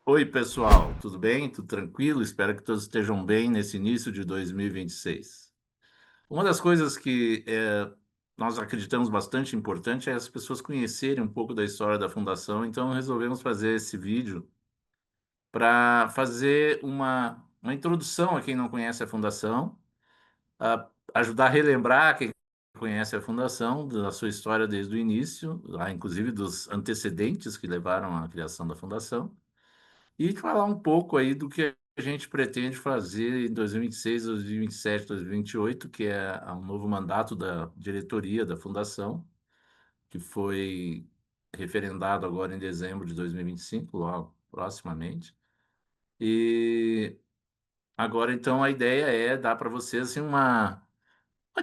Oi, pessoal, tudo bem? Tudo tranquilo? Espero que todos estejam bem nesse início de 2026. Uma das coisas que nós acreditamos bastante importante é as pessoas conhecerem um pouco da história da Fundação, então resolvemos fazer esse vídeo para fazer uma introdução a quem não conhece a Fundação, ajudar a relembrar quem conhece a Fundação, da sua história desde o início, lá, inclusive dos antecedentes que levaram à criação da Fundação. E falar um pouco aí do que a gente pretende fazer em 2026, 2027, 2028, que é um novo mandato da diretoria da Fundação, que foi referendado agora em dezembro de 2025, logo proximamente. E agora, então, a ideia é dar para vocês assim, uma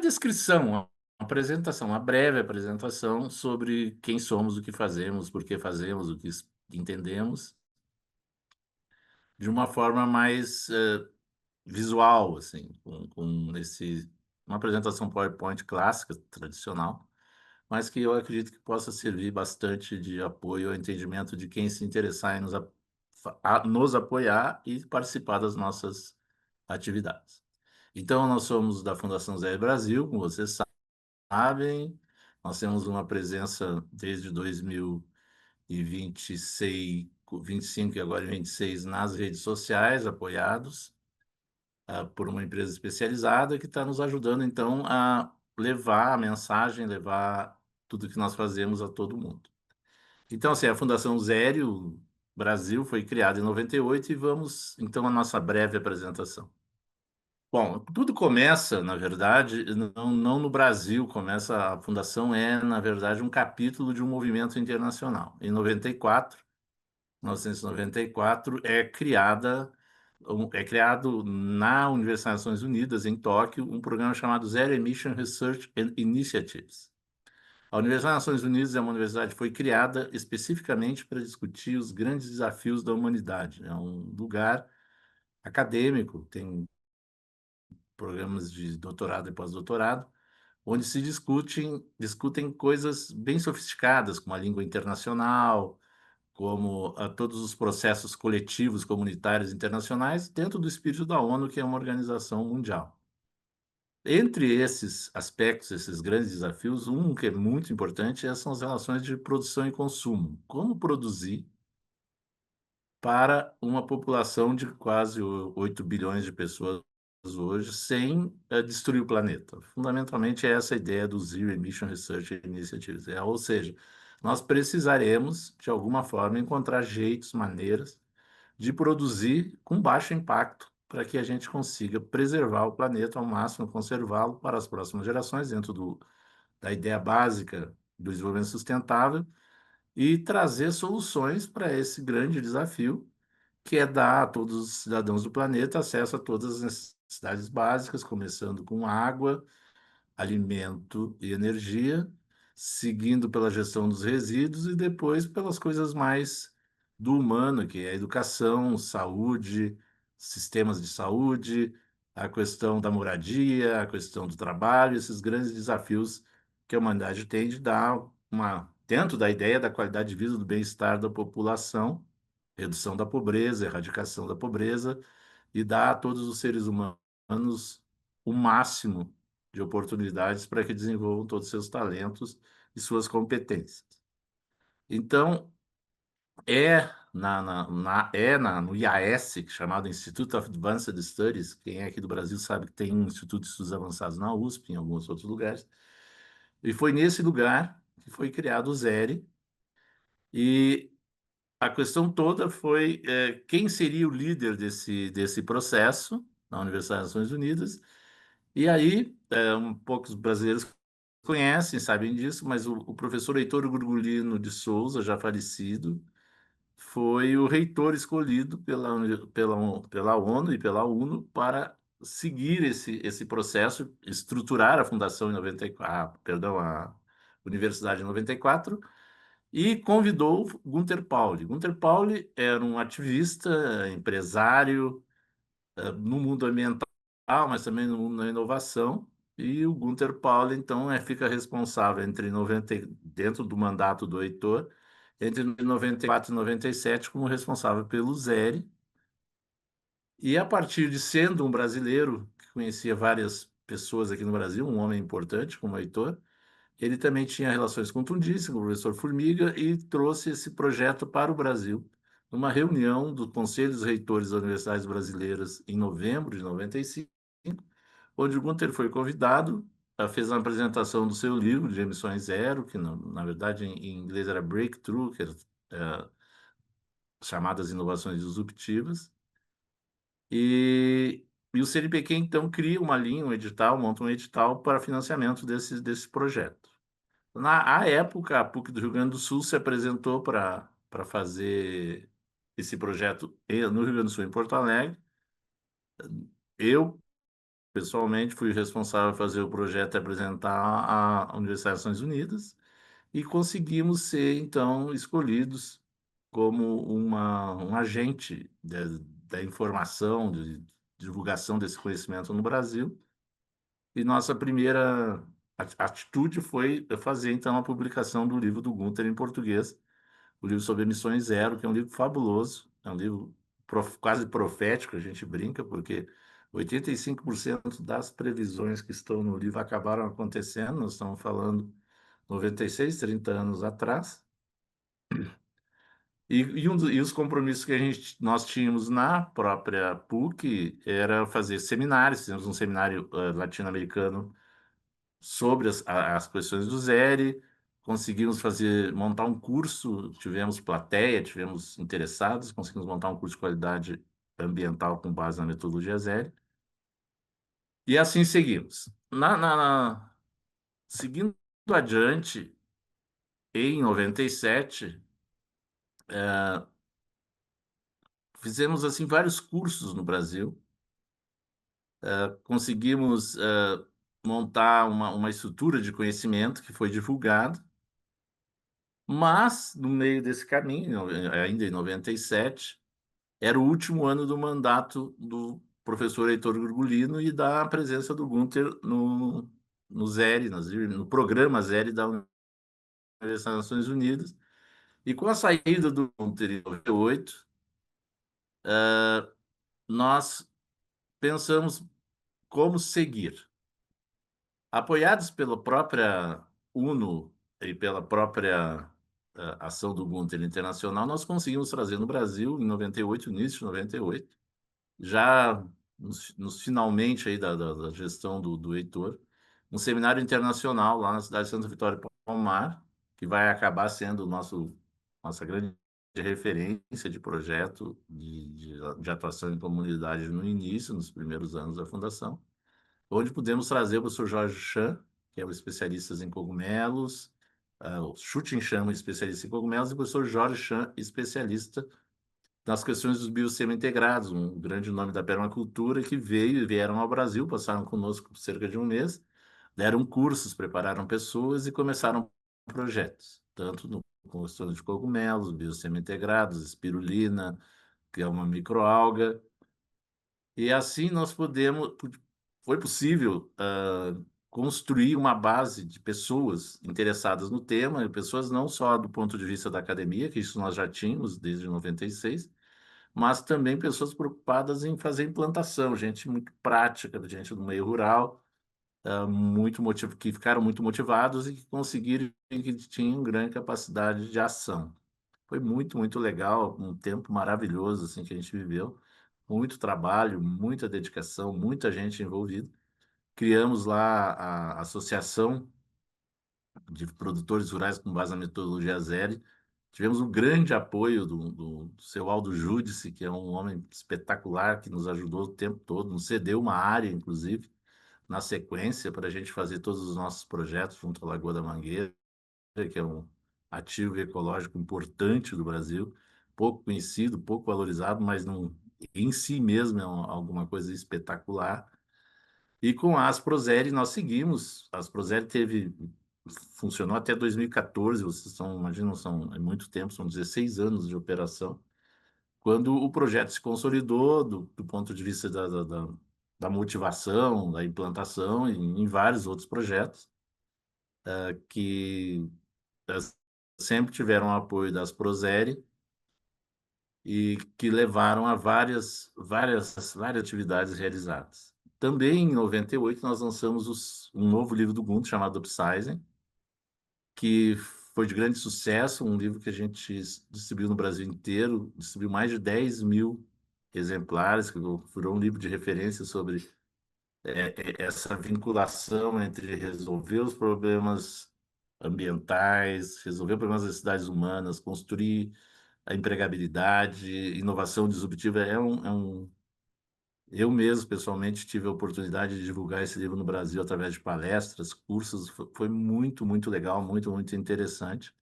descrição, uma apresentação, uma breve apresentação sobre quem somos, o que fazemos, por que fazemos, o que entendemos, de uma forma mais visual, assim, uma apresentação PowerPoint clássica, tradicional, mas que eu acredito que possa servir bastante de apoio ao entendimento de quem se interessar em nos apoiar e participar das nossas atividades. Então, nós somos da Fundação Zé Brasil, como vocês sabem, nós temos uma presença desde 2026, 25 e agora 26 nas redes sociais, apoiados por uma empresa especializada que está nos ajudando, então, a levar a mensagem, levar tudo que nós fazemos a todo mundo. Então, assim, a Fundação Zério Brasil foi criada em 98 e vamos, então, à nossa breve apresentação. Bom, tudo começa, na verdade, não no Brasil, começa, a Fundação é, na verdade, um capítulo de um movimento internacional. Em 94, 1994, é criado na Universidade das Nações Unidas, em Tóquio, um programa chamado Zero Emission Research and Initiatives. A Universidade das Nações Unidas é uma universidade que foi criada especificamente para discutir os grandes desafios da humanidade. É um lugar acadêmico, tem programas de doutorado e pós-doutorado, onde se discutem coisas bem sofisticadas, como a língua internacional, como todos os processos coletivos comunitários internacionais, dentro do espírito da ONU, que é uma organização mundial. Entre esses aspectos, esses grandes desafios, um que é muito importante são as relações de produção e consumo. Como produzir para uma população de quase 8 bilhões de pessoas hoje, sem destruir o planeta. Fundamentalmente, é essa a ideia do Zero Emission Research Initiatives. Ou seja, nós precisaremos, de alguma forma, encontrar jeitos, maneiras de produzir com baixo impacto para que a gente consiga preservar o planeta ao máximo, conservá-lo para as próximas gerações, dentro da ideia básica do desenvolvimento sustentável, e trazer soluções para esse grande desafio, que é dar a todos os cidadãos do planeta acesso a todas as necessidades básicas, começando com água, alimento e energia, seguindo pela gestão dos resíduos e depois pelas coisas mais do humano, que é a educação, saúde, sistemas de saúde, a questão da moradia, a questão do trabalho, esses grandes desafios que a humanidade tem de dar dentro da ideia da qualidade de vida, do bem-estar da população, redução da pobreza, erradicação da pobreza, e dar a todos os seres humanos o máximo de oportunidades para que desenvolvam todos os seus talentos e suas competências. Então, no IAS, chamado Institute of Advanced Studies, quem é aqui do Brasil sabe que tem um Instituto de Estudos Avançados na USP, em alguns outros lugares, e foi nesse lugar que foi criado o ZERE, e a questão toda foi quem seria o líder desse processo na Universidade das Nações Unidas. E aí, poucos brasileiros conhecem, sabem disso, mas o professor Heitor Gurgulino de Souza, já falecido, foi o reitor escolhido pela ONU e pela UNO para seguir esse processo, estruturar a fundação em 94, perdão, a Universidade em 94, e convidou Gunther Pauli. Gunther Pauli era um ativista, empresário, no mundo ambiental, mas também no mundo da inovação. E o Gunther Pauli, então, fica responsável dentro do mandato do Heitor, entre 94 e 97 como responsável pelo ZERE, e a partir de sendo um brasileiro que conhecia várias pessoas aqui no Brasil, um homem importante como Heitor, ele também tinha relações com Tundice, com o professor Formiga, e trouxe esse projeto para o Brasil, numa reunião do Conselho dos Reitores das Universidades Brasileiras em novembro de 95, onde o Gunther foi convidado, fez a apresentação do seu livro de emissões zero, que na verdade em inglês era Breakthrough, que era chamadas inovações disruptivas, e o CNPq então cria uma linha, um edital, monta um edital para financiamento desse projeto. À época, a PUC do Rio Grande do Sul se apresentou para fazer esse projeto no Rio Grande do Sul, em Porto Alegre. Eu, pessoalmente, fui responsável por fazer o projeto e apresentar à Universidade das Nações Unidas, e conseguimos ser, então, escolhidos como um agente da informação, de divulgação desse conhecimento no Brasil. E nossa primeira atitude foi fazer, então, a publicação do livro do Gunther em português, o livro sobre emissões zero, que é um livro fabuloso, é um livro quase profético, a gente brinca, porque 85% das previsões que estão no livro acabaram acontecendo, nós estamos falando 96, 30 anos atrás, e os compromissos que nós tínhamos na própria PUC era fazer seminários, fizemos um seminário latino-americano sobre as questões do ZERE, conseguimos montar um curso, tivemos plateia, tivemos interessados, conseguimos montar um curso de qualidade ambiental com base na metodologia ZERE, e assim seguimos. Seguindo adiante, em 97, fizemos assim vários cursos no Brasil, conseguimos montar uma estrutura de conhecimento que foi divulgada. Mas, no meio desse caminho, ainda em 97, era o último ano do mandato do professor Heitor Grugolino e da presença do Gunther no ZERE, no programa ZERE da Universidade das Nações Unidas. E com a saída do Gunther em 98, nós pensamos como seguir. Apoiados pela própria UNO e pela própria ação do Gunther Internacional, nós conseguimos trazer no Brasil, em 98, início de 98, já nos finalmente aí da gestão do Heitor, um seminário internacional lá na cidade de Santa Vitória do Palmar, que vai acabar sendo nossa grande referência de projeto de atuação em comunidade no início, nos primeiros anos da fundação, onde pudemos trazer o professor Jorge Chan, que é o especialista em cogumelos, o Chutin Chan, especialista em cogumelos, e o professor Jorge Chan, especialista nas questões dos biossemi-integrados, um grande nome da permacultura, que vieram ao Brasil, passaram conosco por cerca de um mês, deram cursos, prepararam pessoas e começaram projetos, tanto no questão de cogumelos, biossemi-integrados, espirulina, que é uma microalga, e assim foi possível construir uma base de pessoas interessadas no tema, e pessoas não só do ponto de vista da academia, que isso nós já tínhamos desde 96, mas também pessoas preocupadas em fazer implantação, gente muito prática, gente do meio rural, que ficaram muito motivados e que conseguiram, que tinham grande capacidade de ação. Foi muito, muito legal, um tempo maravilhoso assim que a gente viveu, muito trabalho, muita dedicação, muita gente envolvida. Criamos lá a Associação de Produtores Rurais com base na metodologia ZERE. Tivemos um grande apoio do seu Aldo Júdice, que é um homem espetacular, que nos ajudou o tempo todo, nos cedeu uma área, inclusive, na sequência, para a gente fazer todos os nossos projetos junto à Lagoa da Mangueira, que é um ativo ecológico importante do Brasil, pouco conhecido, pouco valorizado, mas em si mesmo é alguma coisa espetacular. E com a Asprozere nós seguimos. A Asprozere funcionou até 2014, vocês imaginam, é muito tempo, são 16 anos de operação, quando o projeto se consolidou do ponto de vista da motivação, da implantação, e em vários outros projetos, que sempre tiveram o apoio das Prozere e que levaram a várias atividades realizadas. Também em 98 nós lançamos um novo livro do Ubuntu chamado Upsizing, que foi de grande sucesso, um livro que a gente distribuiu no Brasil inteiro, distribuiu mais de 10.000 exemplares, que virou um livro de referência sobre essa vinculação entre resolver os problemas ambientais, resolver problemas das cidades humanas, construir a empregabilidade, inovação disruptiva. Eu mesmo, pessoalmente, tive a oportunidade de divulgar esse livro no Brasil através de palestras, cursos. Foi muito, muito legal, muito, muito interessante.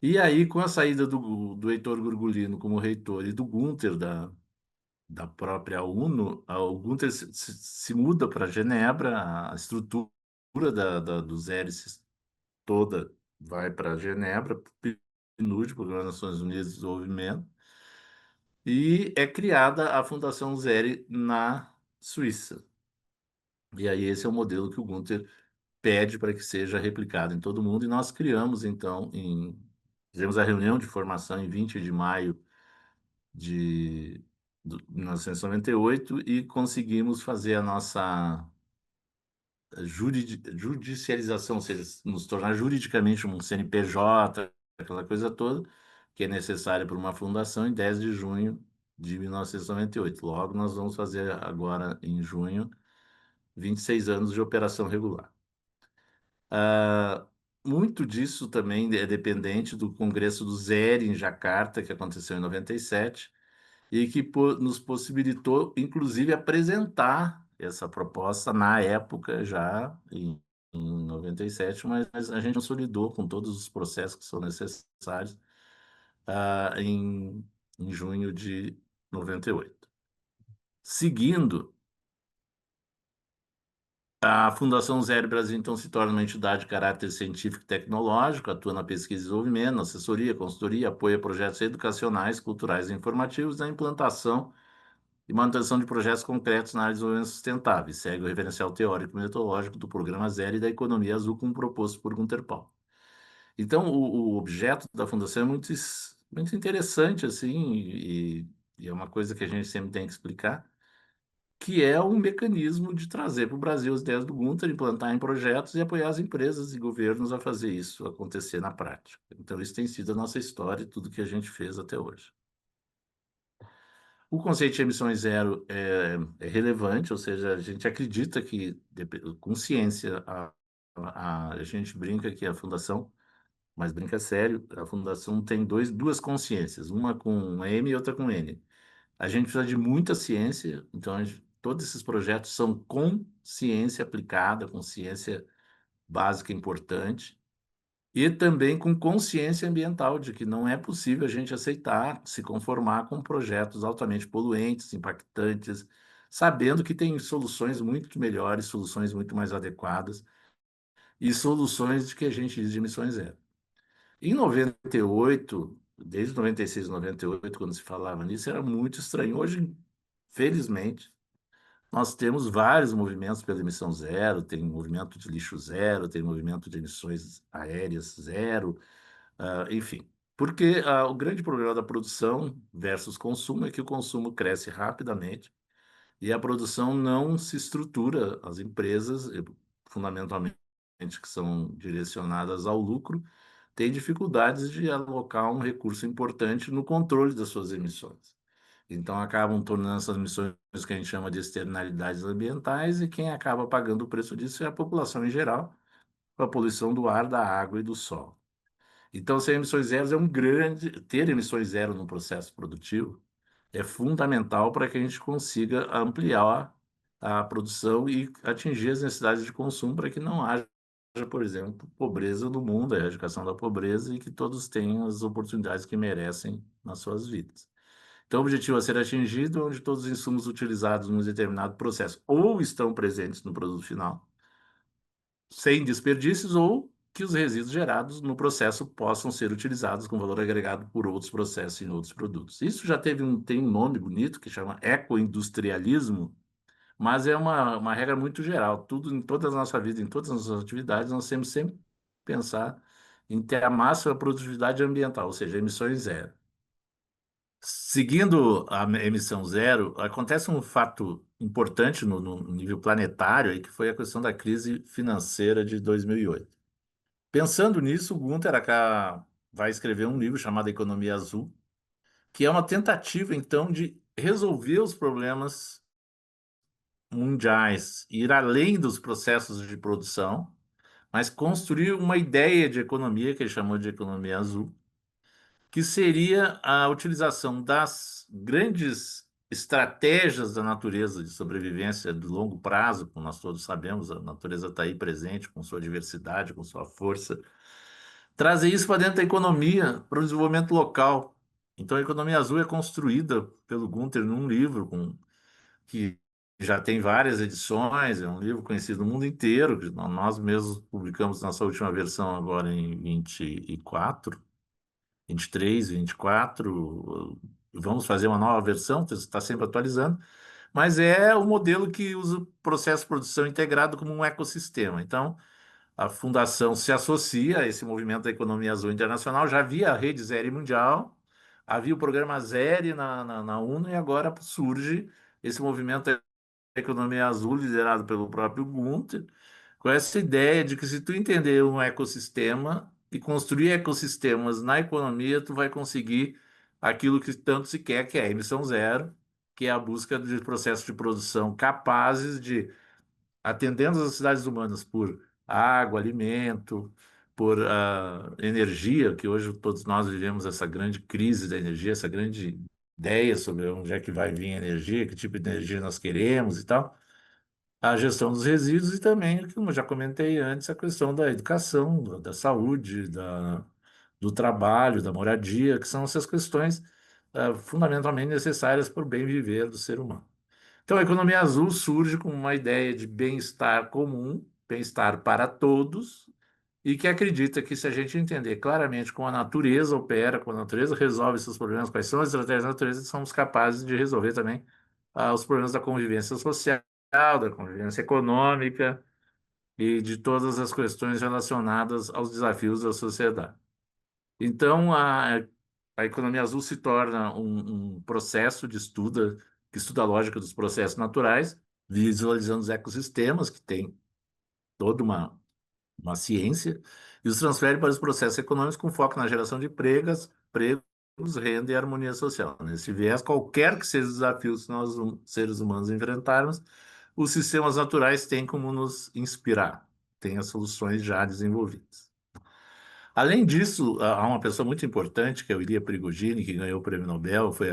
E aí, com a saída do Heitor Gurgulino como reitor e do Gunther, da própria UNO, o Gunther se muda para Genebra, a estrutura dos hélices toda vai para Genebra, PNUD, Programa das Nações Unidas de Desenvolvimento, e é criada a Fundação Zeri na Suíça. E aí esse é o modelo que o Gunther pede para que seja replicado em todo mundo, e nós criamos, então, fizemos a reunião de formação em 20 de maio de 1998 e conseguimos fazer a nossa judicialização, ou seja, nos tornar juridicamente um CNPJ, aquela coisa toda, que é necessária para uma fundação, em 10 de junho de 1998. Logo, nós vamos fazer agora, em junho, 26 anos de operação regular. Ah, muito disso também é dependente do Congresso do ZERE, em Jacarta, que aconteceu em 97, e que nos possibilitou, inclusive, apresentar essa proposta na época, já em 97, mas a gente consolidou com todos os processos que são necessários ah, em, em junho de 98. Seguindo, a Fundação Zero Brasil, então, se torna uma entidade de caráter científico e tecnológico, atua na pesquisa e desenvolvimento, na assessoria, consultoria, apoia projetos educacionais, culturais e informativos, na implantação e manutenção de projetos concretos na área de desenvolvimento sustentável. Segue o referencial teórico e metodológico do Programa Zero e da Economia Azul, como proposto por Gunter Paul. Então, o objeto da Fundação é muito interessante, assim, e é uma coisa que a gente sempre tem que explicar, que é um mecanismo de trazer para o Brasil as ideias do Gunter, implantar em projetos e apoiar as empresas e governos a fazer isso acontecer na prática. Então, isso tem sido a nossa história e tudo que a gente fez até hoje. O conceito de emissões zero é relevante, ou seja, a gente acredita que, com ciência, a gente brinca que a fundação, mas brinca sério, a fundação tem duas consciências, uma com M e outra com N. A gente precisa de muita ciência, então todos esses projetos são com ciência aplicada, com ciência básica importante, e também com consciência ambiental de que não é possível a gente aceitar, se conformar com projetos altamente poluentes, impactantes, sabendo que tem soluções muito melhores, soluções muito mais adequadas e soluções de que a gente diz de emissões zero. Em 98, desde 96, 98, quando se falava nisso, era muito estranho. Hoje, felizmente, nós temos vários movimentos pela emissão zero, tem movimento de lixo zero, tem movimento de emissões aéreas zero, enfim. Porque o grande problema da produção versus consumo é que o consumo cresce rapidamente e a produção não se estrutura. As empresas, fundamentalmente, que são direcionadas ao lucro, têm dificuldades de alocar um recurso importante no controle das suas emissões. Então, acabam tornando essas emissões que a gente chama de externalidades ambientais, e quem acaba pagando o preço disso é a população em geral, com a poluição do ar, da água e do solo. Então, ser emissões zero é ter emissões zero no processo produtivo é fundamental para que a gente consiga ampliar a produção e atingir as necessidades de consumo para que não haja, por exemplo, pobreza no mundo, a erradicação da pobreza, e que todos tenham as oportunidades que merecem nas suas vidas. Então, o objetivo a ser atingido é onde todos os insumos utilizados num determinado processo ou estão presentes no produto final, sem desperdícios, ou que os resíduos gerados no processo possam ser utilizados com valor agregado por outros processos em outros produtos. Isso já tem um nome bonito que chama ecoindustrialismo, mas é uma regra muito geral. Tudo, em toda a nossa vida, em todas as nossas atividades, nós temos sempre que pensar em ter a máxima produtividade ambiental, ou seja, emissões zero. Seguindo a emissão zero, acontece um fato importante no nível planetário, aí, que foi a questão da crise financeira de 2008. Pensando nisso, o Gunther vai escrever um livro chamado Economia Azul, que é uma tentativa, então, de resolver os problemas mundiais, ir além dos processos de produção, mas construir uma ideia de economia, que ele chamou de economia azul, que seria a utilização das grandes estratégias da natureza de sobrevivência de longo prazo, como nós todos sabemos, a natureza está aí presente com sua diversidade, com sua força, trazer isso para dentro da economia, para o desenvolvimento local. Então, a economia azul é construída pelo Gunther num livro que já tem várias edições, é um livro conhecido no mundo inteiro, que nós mesmos publicamos nossa última versão agora em 24, 23, 24. Vamos fazer uma nova versão, está sempre atualizando, mas é o modelo que usa o processo de produção integrado como um ecossistema. Então, a fundação se associa a esse movimento da economia azul internacional. Já havia a rede Zero Mundial, havia o programa Zero na ONU, e agora surge esse movimento da economia azul, liderado pelo próprio Gunther, com essa ideia de que, se tu entender um ecossistema e construir ecossistemas na economia, tu vai conseguir aquilo que tanto se quer, que é a emissão zero, que é a busca de processos de produção capazes de, atendendo as necessidades humanas por água, alimento, por energia, que hoje todos nós vivemos essa grande crise da energia, essa grande ideia sobre onde é que vai vir a energia, que tipo de energia nós queremos e tal, a gestão dos resíduos e também, como eu já comentei antes, a questão da educação, da saúde, do trabalho, da moradia, que são essas questões fundamentalmente necessárias para o bem viver do ser humano. Então, a economia azul surge com uma ideia de bem-estar comum, bem-estar para todos, e que acredita que, se a gente entender claramente como a natureza opera, como a natureza resolve seus problemas, quais são as estratégias da natureza, somos capazes de resolver também os problemas da convivência social, da convivência econômica e de todas as questões relacionadas aos desafios da sociedade. Então, a economia azul se torna um processo de estudo, que estuda a lógica dos processos naturais, visualizando os ecossistemas, que tem toda uma ciência, e os transfere para os processos econômicos com foco na geração de empregos, renda e harmonia social. Nesse viés, qualquer que seja os desafios que nós, seres humanos, enfrentarmos, os sistemas naturais têm como nos inspirar, têm as soluções já desenvolvidas. Além disso, há uma pessoa muito importante, que é o Ilya Prigogine, que ganhou o prêmio Nobel, foi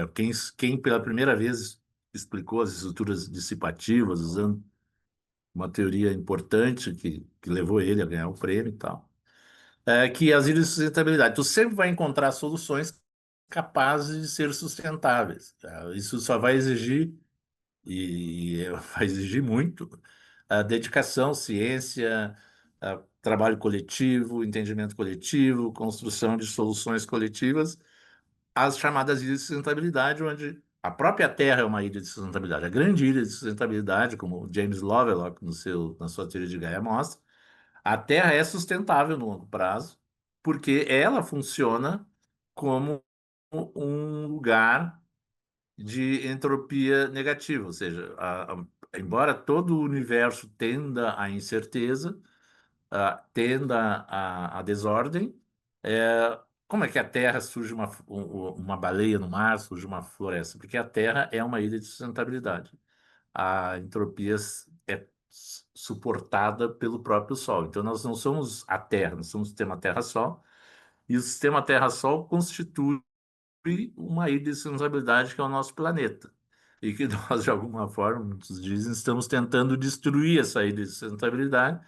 quem pela primeira vez explicou as estruturas dissipativas, usando uma teoria importante que levou ele a ganhar o prêmio e tal, que as ilhas de sustentabilidade. Tu sempre vai encontrar soluções capazes de ser sustentáveis. Tá? Isso só vai exigir, e vai exigir muito, a dedicação, ciência, trabalho coletivo, entendimento coletivo, construção de soluções coletivas, as chamadas ilhas de sustentabilidade, onde a própria Terra é uma ilha de sustentabilidade. A grande ilha de sustentabilidade, como James Lovelock, na sua teoria de Gaia, mostra, a Terra é sustentável no longo prazo, porque ela funciona como um lugar de entropia negativa, ou seja, embora todo o universo tenda à incerteza, tenda à desordem, como é que a Terra surge uma baleia no mar, surge uma floresta? Porque a Terra é uma ilha de sustentabilidade. A entropia é suportada pelo próprio Sol. Então, nós não somos a Terra, nós somos o sistema Terra-Sol, e o sistema Terra-Sol constitui uma ilha de sustentabilidade que é o nosso planeta. E que nós, de alguma forma, muitos dizem, estamos tentando destruir essa ilha de sustentabilidade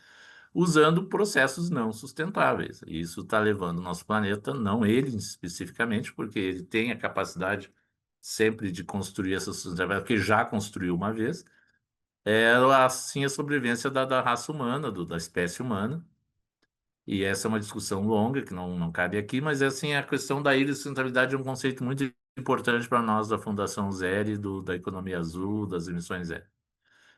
usando processos não sustentáveis. E isso está levando o nosso planeta, não ele especificamente, porque ele tem a capacidade sempre de construir essa sustentabilidade, que já construiu uma vez, assim a sobrevivência da raça humana, da espécie humana. E essa é uma discussão longa que não cabe aqui, mas assim, a questão da ilha de sustentabilidade é um conceito muito importante para nós da Fundação Zero, da economia azul, das emissões zero.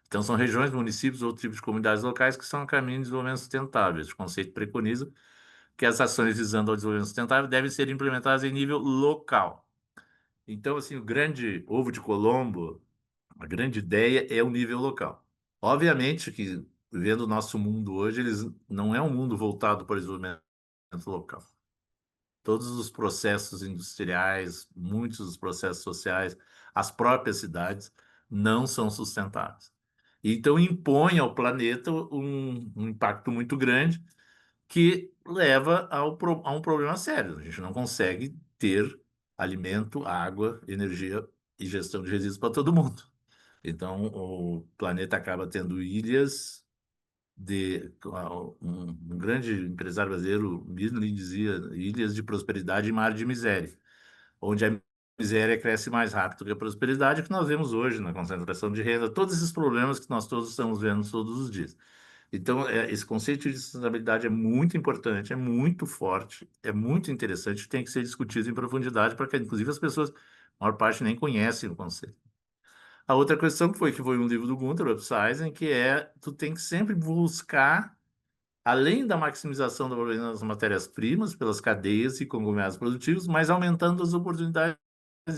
Então, são regiões, municípios ou tipos de comunidades locais que são a caminho de desenvolvimento sustentável. Esse conceito preconiza que as ações visando ao desenvolvimento sustentável devem ser implementadas em nível local. Então, assim, o grande ovo de Colombo, a grande ideia é o nível local. Obviamente que, vendo o nosso mundo hoje, eles não é um mundo voltado para o desenvolvimento local. Todos os processos industriais, muitos dos processos sociais, as próprias cidades, não são sustentáveis. Então, impõe ao planeta um impacto muito grande que leva a um problema sério. A gente não consegue ter alimento, água, energia e gestão de resíduos para todo mundo. Então, o planeta acaba tendo ilhas um grande empresário brasileiro, Midley, dizia ilhas de prosperidade e mar de miséria, onde a miséria cresce mais rápido que a prosperidade, que nós vemos hoje na concentração de renda, todos esses problemas que nós todos estamos vendo todos os dias. Então, esse conceito de sustentabilidade é muito importante, é muito forte, é muito interessante, tem que ser discutido em profundidade para que, inclusive, as pessoas, a maior parte, nem conhecem o conceito. A outra questão que foi um livro do Gunther, Upsizing, que é, tu tem que sempre buscar, além da maximização da valorização das matérias-primas pelas cadeias e conglomerados produtivos, mas aumentando as oportunidades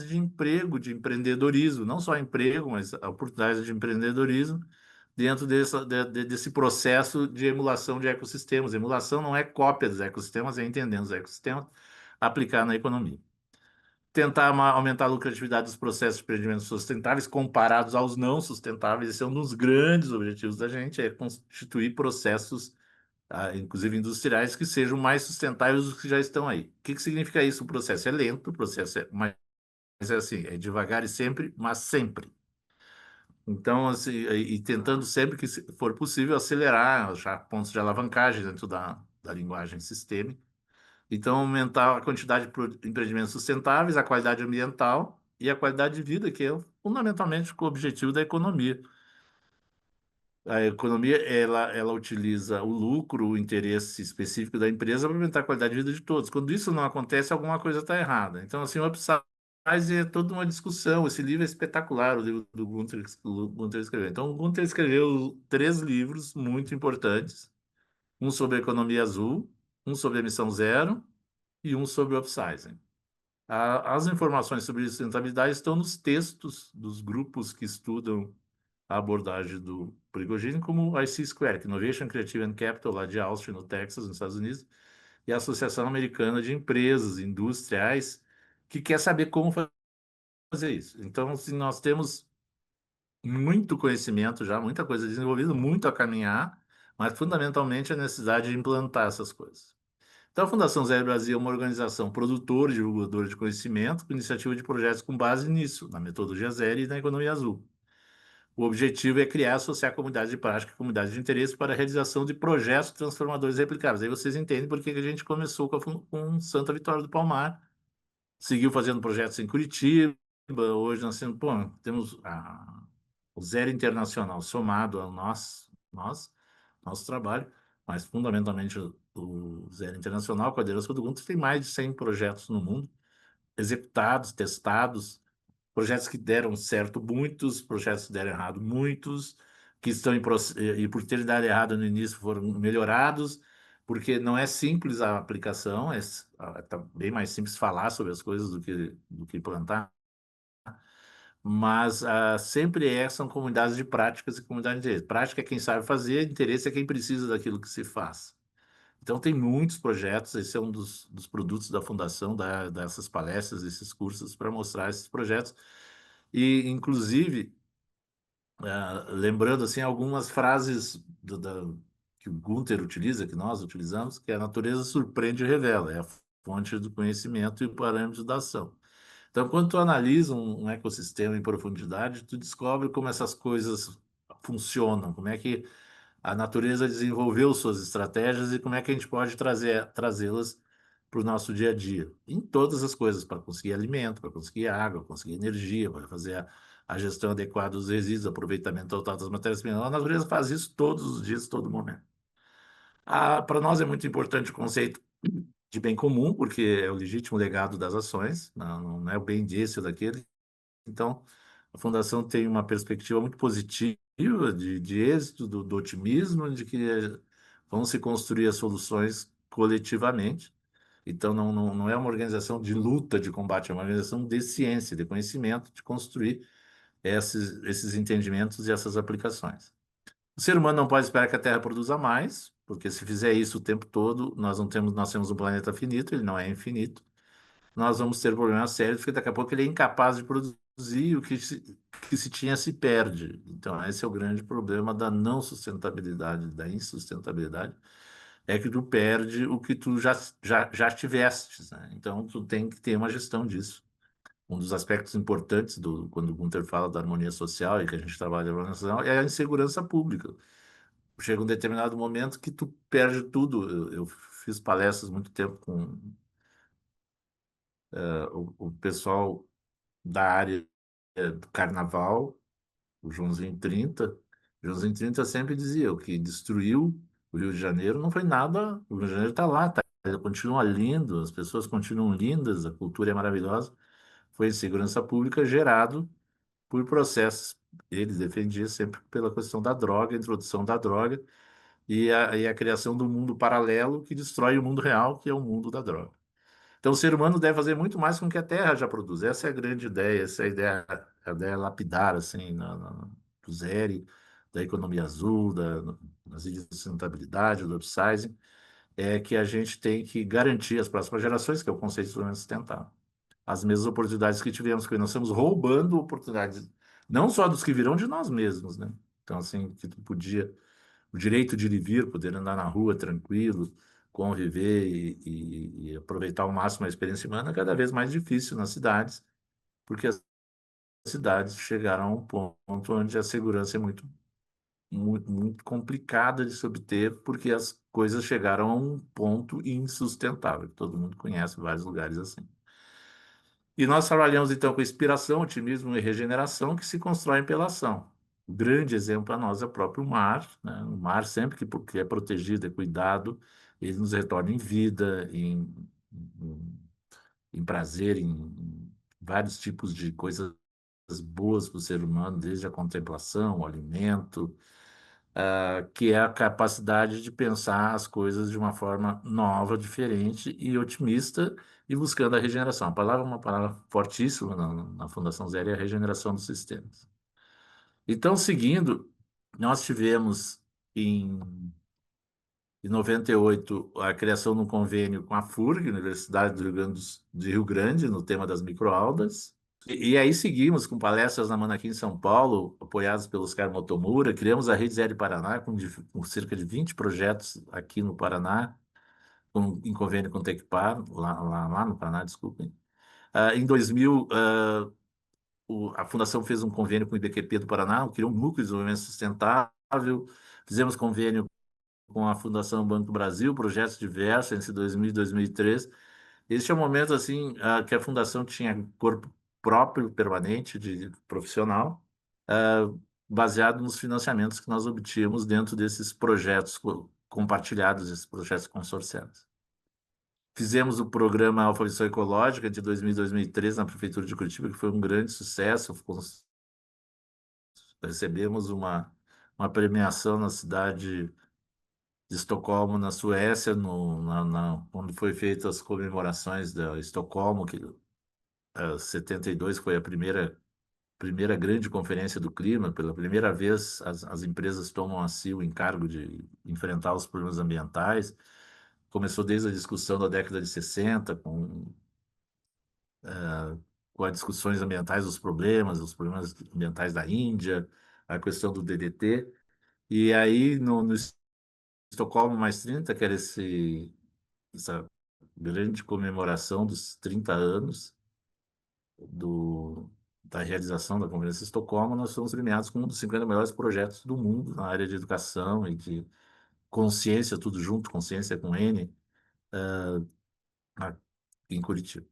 de emprego, de empreendedorismo, não só emprego, mas oportunidades de empreendedorismo dentro desse processo de emulação de ecossistemas. Emulação não é cópia dos ecossistemas, é entendendo os ecossistemas, aplicar na economia. Tentar aumentar a lucratividade dos processos de empreendimentos sustentáveis comparados aos não sustentáveis. Esse é um dos grandes objetivos da gente, é constituir processos, inclusive industriais, que sejam mais sustentáveis dos que já estão aí. O que que significa isso? O processo é lento, o processo é mais, é assim, é devagar e sempre, mas sempre. Então, assim, e tentando sempre que se for possível acelerar, achar pontos de alavancagem dentro da linguagem sistêmica. Então, aumentar a quantidade de empreendimentos sustentáveis, a qualidade ambiental e a qualidade de vida, que é fundamentalmente o objetivo da economia. A economia, ela utiliza o lucro, o interesse específico da empresa para aumentar a qualidade de vida de todos. Quando isso não acontece, alguma coisa está errada. Então, assim, o Upsize é toda uma discussão. Esse livro é espetacular, o livro do Gunther, que o Gunther escreveu. Então, o Gunther escreveu 3 livros muito importantes. Um sobre a economia azul, um sobre a emissão zero e um sobre o upsizing. As informações sobre sustentabilidade estão nos textos dos grupos que estudam a abordagem do Prigogine, como o IC Square, que é Innovation Creative and Capital, lá de Austin, no Texas, nos Estados Unidos, e a Associação Americana de Empresas Industriais, que quer saber como fazer isso. Então, se nós temos muito conhecimento já, muita coisa desenvolvida, muito a caminhar, mas fundamentalmente a necessidade de implantar essas coisas. Então, a Fundação Zero Brasil é uma organização produtora e divulgadora de conhecimento, com iniciativa de projetos com base nisso, na metodologia zero e na economia azul. O objetivo é criar e associar comunidades de prática e comunidades de interesse para a realização de projetos transformadores replicáveis. Aí vocês entendem por que a gente começou com Santa Vitória do Palmar, seguiu fazendo projetos em Curitiba, hoje nós temos, pô, temos o Zero Internacional somado ao nosso trabalho, mas fundamentalmente o Zero Internacional, com a liderança do Gunther, tem mais de 100 projetos no mundo, executados, testados, projetos que deram certo, muitos, projetos que deram errado, muitos, que estão e por ter dado errado no início foram melhorados, porque não é simples a aplicação, tá bem mais simples falar sobre as coisas do que plantar, mas sempre são comunidades de práticas e comunidades de interesse. Prática é quem sabe fazer, interesse é quem precisa daquilo que se faz. Então, tem muitos projetos, esse é um dos produtos da fundação, dessas palestras, desses cursos, para mostrar esses projetos. E, inclusive, lembrando assim, algumas frases que o Gunther utiliza, que nós utilizamos, que a natureza surpreende e revela, é a fonte do conhecimento e o parâmetro da ação. Então, quando tu analisa um ecossistema em profundidade, tu descobre como essas coisas funcionam, como é que a natureza desenvolveu suas estratégias e como é que a gente pode trazê-las para o nosso dia a dia. Em todas as coisas, para conseguir alimento, para conseguir água, conseguir energia, para fazer a gestão adequada dos resíduos, aproveitamento total das matérias-primas. A natureza faz isso todos os dias, todo momento. Para nós é muito importante o conceito de bem comum, porque é o legítimo legado das ações, não é o bem desse ou daquele. Então, a Fundação tem uma perspectiva muito positiva de êxito, do otimismo, de que vão se construir as soluções coletivamente. Então, não é uma organização de luta, de combate, é uma organização de ciência, de conhecimento, de construir esses entendimentos e essas aplicações. O ser humano não pode esperar que a Terra produza mais, porque se fizer isso o tempo todo, nós temos um planeta finito, ele não é infinito. Nós vamos ter problemas sérios, porque daqui a pouco ele é incapaz de produzir o que se tinha se perde. Então, esse é o grande problema da não sustentabilidade, da insustentabilidade, é que tu perde o que tu já tivestes, né? Então, tu tem que ter uma gestão disso. Um dos aspectos importantes quando o Gunther fala da harmonia social e que a gente trabalha na harmonia social é a insegurança pública. Chega um determinado momento que tu perde tudo. Eu fiz palestras muito tempo com o pessoal da área do carnaval, o Joãozinho 30. O Joãozinho 30 sempre dizia: o que destruiu o Rio de Janeiro não foi nada. O Rio de Janeiro está lá, tá, ele continua lindo, as pessoas continuam lindas, a cultura é maravilhosa. Foi insegurança pública gerado por processos. Ele defendia sempre pela questão da droga, a introdução da droga e a criação do mundo paralelo que destrói o mundo real, que é o mundo da droga. Então, o ser humano deve fazer muito mais com o que a Terra já produz. Essa é a grande ideia, essa é a ideia lapidar, assim, do ZERE, da economia azul, das ilhas de sustentabilidade, do upsizing, é que a gente tem que garantir às próximas gerações, que é o conceito de desenvolvimento sustentável, as mesmas oportunidades que tivemos, porque nós estamos roubando oportunidades, não só dos que virão de nós mesmos, né? Então, assim, que tu podia, o direito de ir e vir, poder andar na rua tranquilo, conviver e aproveitar ao máximo a experiência humana, é cada vez mais difícil nas cidades, porque as cidades chegaram a um ponto onde a segurança é muito complicada de se obter, porque as coisas chegaram a um ponto insustentável. Todo mundo conhece vários lugares assim. E nós trabalhamos então com inspiração, otimismo e regeneração que se constroem pela ação. O grande exemplo para nós é o próprio mar, né? O mar, sempre que é protegido, é cuidado, ele nos retorna em vida, em, em prazer, em vários tipos de coisas boas para o ser humano, desde a contemplação, o alimento, que é a capacidade de pensar as coisas de uma forma nova, diferente e otimista e buscando a regeneração. A palavra é uma palavra fortíssima na Fundação Zero, é a regeneração dos sistemas. Então, seguindo, nós tivemos em 98 a criação de um convênio com a FURG, Universidade do Rio Grande, no tema das microalgas. E aí seguimos com palestras na Manaqui em São Paulo, apoiadas pelos Oscar Motomura, criamos a Rede Zero Paraná com cerca de 20 projetos aqui no Paraná, em convênio com o Tecpar, lá no Paraná, desculpem. Em 2000, a Fundação fez um convênio com o IBQP do Paraná, criou um núcleo de desenvolvimento sustentável, fizemos convênio com a Fundação Banco do Brasil, projetos diversos entre 2000 e 2003. Este é o momento assim que a fundação tinha corpo próprio, permanente, de profissional, baseado nos financiamentos que nós obtínhamos dentro desses projetos compartilhados, esses projetos consorciados. Fizemos o programa Alfabetização Ecológica de 2000 e 2013 na Prefeitura de Curitiba, que foi um grande sucesso. Recebemos uma premiação na cidade de Estocolmo, na Suécia, quando foi feitas as comemorações da Estocolmo, que 72 foi a primeira grande conferência do clima. Pela primeira vez, as empresas tomam a si o encargo de enfrentar os problemas ambientais. Começou desde a discussão da década de 60, com as discussões ambientais, os problemas ambientais da Índia, a questão do DDT. E aí, no Estocolmo mais 30, que era essa grande comemoração dos 30 anos da realização da Conferência de Estocolmo, nós fomos premiados com um dos 50 melhores projetos do mundo na área de educação e de consciência, tudo junto, consciência com N, aqui em Curitiba.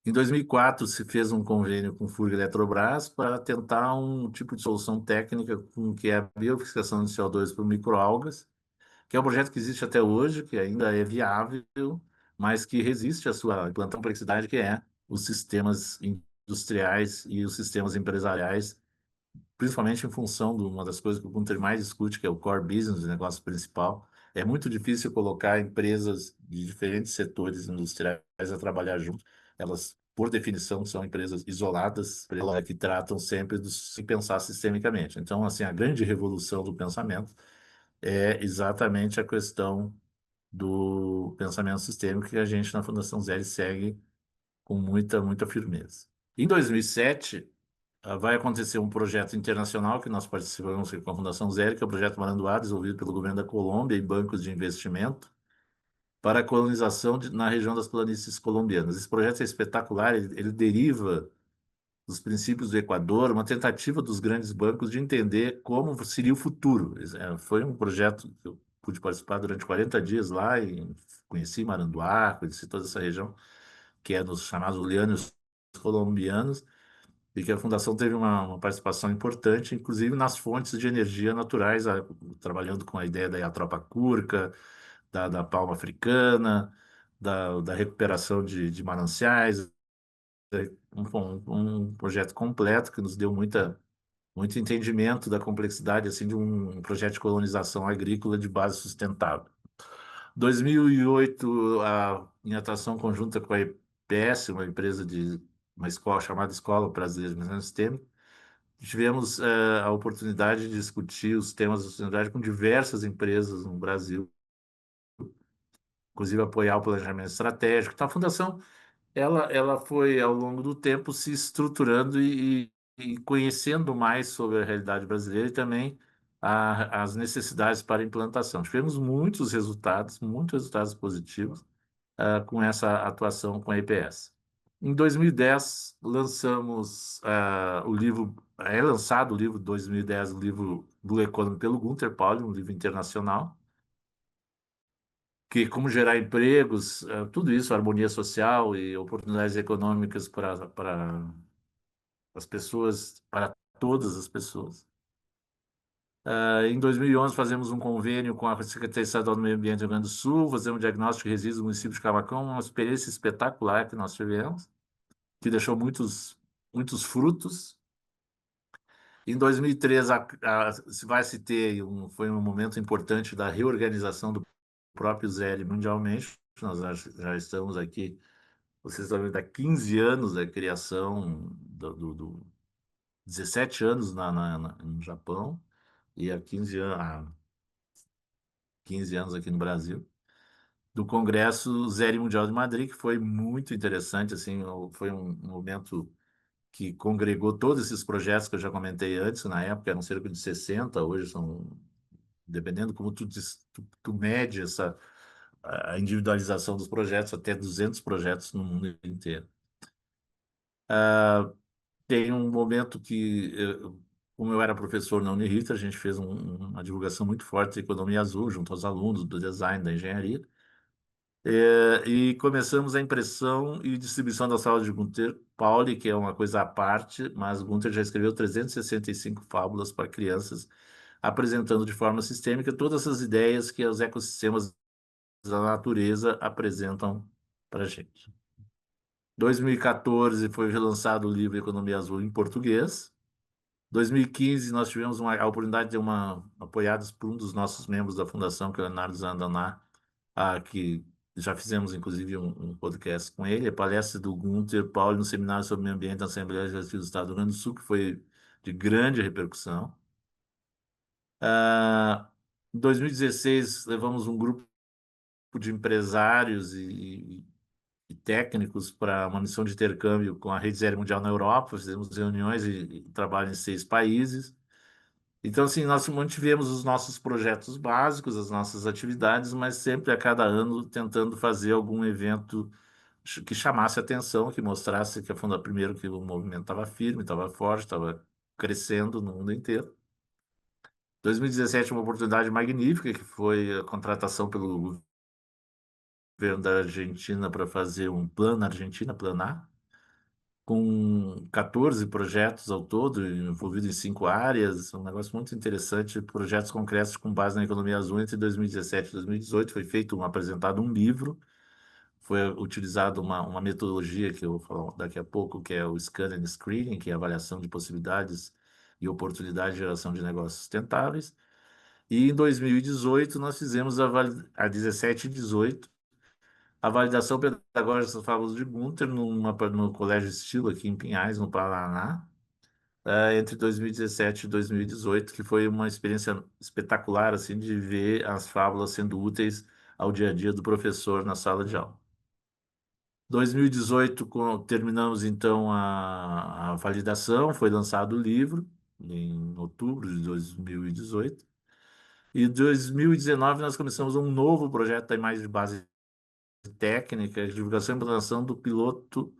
Em 2004, se fez um convênio com o FURG Eletrobras para tentar um tipo de solução técnica com que é a biofixação de CO2 por microalgas, que é um projeto que existe até hoje, que ainda é viável, mas que resiste à sua implantação complexidade, que é os sistemas industriais e os sistemas empresariais, principalmente em função de uma das coisas que o Gunter mais discute, que é o core business, o negócio principal, É muito difícil colocar empresas de diferentes setores industriais a trabalhar junto. Elas, por definição, são empresas isoladas, elas que tratam sempre de se pensar sistemicamente. Então, assim, a grande revolução do pensamento é exatamente a questão do pensamento sistêmico que a gente na Fundação Zero segue com muita firmeza. Em 2007, vai acontecer um projeto internacional que nós participamos com a Fundação Zero, que é o projeto Maranduá, desenvolvido pelo governo da Colômbia e bancos de investimento para a colonização na região das planícies colombianas. Esse projeto é espetacular, ele deriva dos princípios do Equador, uma tentativa dos grandes bancos de entender como seria o futuro. Foi um projeto que eu pude participar durante 40 dias lá e conheci Maranduá, conheci toda essa região, que é nos chamados Llanos colombianos, e que a Fundação teve uma participação importante, inclusive nas fontes de energia naturais, trabalhando com a ideia da Yatropa Curca, da palma africana, da recuperação de mananciais, um projeto completo que nos deu muito entendimento da complexidade assim de um projeto de colonização agrícola de base sustentável. 2008, em atuação conjunta com a EPS, uma empresa de uma escola chamada Escola Brasileira de Desenvolvimento Sistêmico, tivemos a oportunidade de discutir os temas da sustentabilidade com diversas empresas no Brasil, inclusive apoiar o planejamento estratégico. Então, a Fundação ela foi, ao longo do tempo, se estruturando e conhecendo mais sobre a realidade brasileira e também as necessidades para implantação. Tivemos muitos resultados positivos com essa atuação com a EPS. Em 2010, lançamos o livro, é lançado o livro 2010, o livro Blue Economy pelo Gunther Pauli, um livro internacional, que como gerar empregos, tudo isso, harmonia social e oportunidades econômicas para as pessoas, para todas as pessoas. Em 2011, fazemos um convênio com a Secretaria Estadual do Meio Ambiente do Rio Grande do Sul, fazemos um diagnóstico de resíduos do município de Cavacão, uma experiência espetacular que nós tivemos, que deixou muitos frutos. Em 2013, se vai se ter, foi um momento importante da reorganização do próprio ZL mundialmente. Nós já estamos aqui, vocês estão vendo, há 15 anos da criação, 17 anos no Japão e há 15 anos aqui no Brasil, do Congresso Zero Mundial de Madrid, que foi muito interessante, assim, foi um momento que congregou todos esses projetos que eu já comentei antes, na época eram cerca de 60, hoje são, dependendo como tu mede a individualização dos projetos, até 200 projetos no mundo inteiro. Tem um momento que, como eu era professor na Uniriter, a gente fez uma divulgação muito forte de economia azul junto aos alunos do design, da engenharia, e começamos a impressão e distribuição da sala de Gunther Pauli, que é uma coisa à parte, mas Gunther já escreveu 365 fábulas para crianças, apresentando de forma sistêmica todas as ideias que os ecossistemas da natureza apresentam para a gente. 2014 foi relançado o livro Economia Azul em português. 2015 nós tivemos a oportunidade de apoiados por um dos nossos membros da fundação, que é o Leonardo Zandaná, que já fizemos inclusive um podcast com ele, a palestra do Gunther Pauli no seminário sobre meio ambiente da Assembleia Legislativa do Estado do Rio Grande do Sul, que foi de grande repercussão. Em 2016 levamos um grupo de empresários e técnicos para uma missão de intercâmbio com a Rede Zero Mundial na Europa, fizemos reuniões e trabalho em 6 países. Então, assim, nós mantivemos os nossos projetos básicos, as nossas atividades, mas sempre a cada ano tentando fazer algum evento que chamasse atenção, que mostrasse que, primeiro, que o movimento estava firme, estava forte, estava crescendo no mundo inteiro. 2017, uma oportunidade magnífica, que foi a contratação pelo governo da Argentina para fazer um plano Argentina Planar, com 14 projetos ao todo, envolvidos em 5 áreas, um negócio muito interessante, projetos concretos com base na economia azul entre 2017 e 2018, foi apresentado um livro, foi utilizada uma metodologia que eu vou falar daqui a pouco, que é o Scan and Screening, que é a avaliação de possibilidades e oportunidades de geração de negócios sustentáveis, E em 2018 nós fizemos a 17 e 18 a validação pedagógica das fábulas de Gunther no Colégio Estilo aqui em Pinhais, no Paraná, entre 2017 e 2018, que foi uma experiência espetacular assim de ver as fábulas sendo úteis ao dia a dia do professor na sala de aula. 2018 terminamos então a validação, foi lançado o livro em outubro de 2018. E em 2019 nós começamos um novo projeto da imagem de base técnica, divulgação e implantação do piloto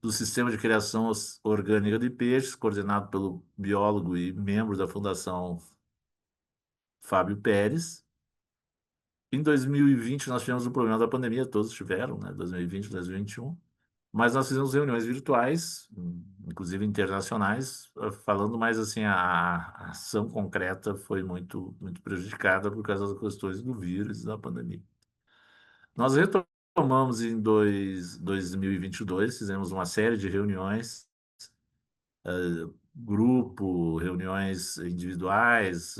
do Sistema de Criação Orgânica de Peixes, coordenado pelo biólogo e membro da Fundação Fábio Pérez. Em 2020 nós tivemos o problema da pandemia, todos tiveram, né? 2020, 2021. Mas nós fizemos reuniões virtuais, inclusive internacionais, falando mais assim, a ação concreta foi muito prejudicada por causa das questões do vírus e da pandemia. Nós retomamos em 2022, fizemos uma série de reuniões, grupo, reuniões individuais,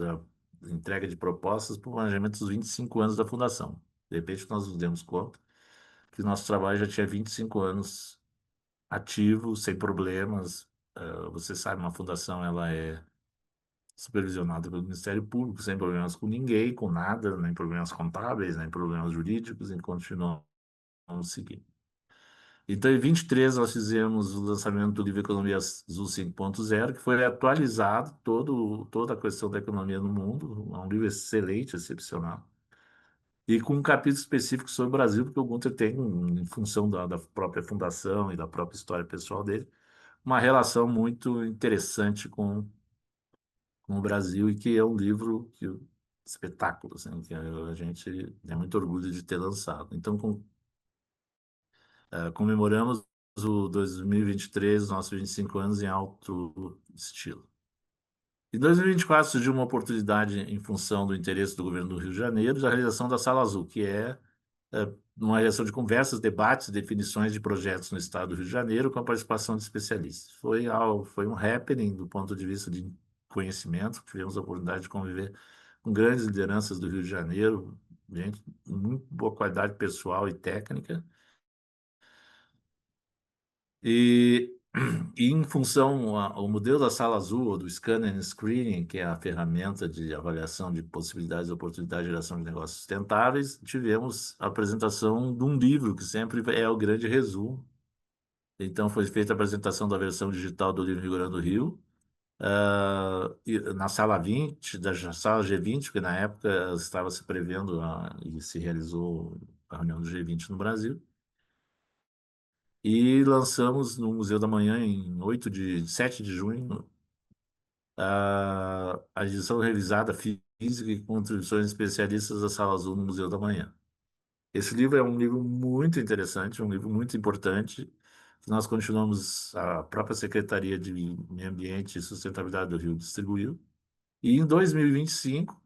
entrega de propostas para o planejamento dos 25 anos da Fundação. De repente, nós nos demos conta que o nosso trabalho já tinha 25 anos ativo, sem problemas. Você sabe, uma fundação ela é supervisionada pelo Ministério Público, sem problemas com ninguém, com nada, nem problemas contábeis, nem problemas jurídicos, e continuamos seguindo. Então, em 23, nós fizemos o lançamento do livro Economia Azul 5.0, que foi atualizado toda a questão da economia no mundo. É um livro excelente, excepcional. E com um capítulo específico sobre o Brasil, porque o Gunther tem, em função da própria fundação e da própria história pessoal dele, uma relação muito interessante com o Brasil e que é um livro espetáculo, assim, que a gente tem muito orgulho de ter lançado. Então, comemoramos o 2023, nossos 25 anos em alto estilo. Em 2024 surgiu uma oportunidade em função do interesse do governo do Rio de Janeiro da realização da Sala Azul, que é uma realização de conversas, debates, definições de projetos no estado do Rio de Janeiro com a participação de especialistas. Foi um happening do ponto de vista de conhecimento, tivemos a oportunidade de conviver com grandes lideranças do Rio de Janeiro, gente de muito boa qualidade pessoal e técnica. E, e em função ao modelo da sala azul, ou do Scanner and Screening, que é a ferramenta de avaliação de possibilidades e oportunidades de geração de negócios sustentáveis, tivemos a apresentação de um livro, que sempre é o grande resumo. Então, foi feita a apresentação da versão digital do livro Rigorando Rio, na sala 20, da sala G20, porque na época estava se prevendo e se realizou a reunião do G20 no Brasil. E lançamos no Museu da Manhã, em 7 de junho, a edição revisada física e contribuições especialistas da Sala Azul no Museu da Manhã. Esse livro é um livro muito interessante, um livro muito importante, que nós continuamos, a própria Secretaria de Meio Ambiente e Sustentabilidade do Rio distribuiu. E em 2025,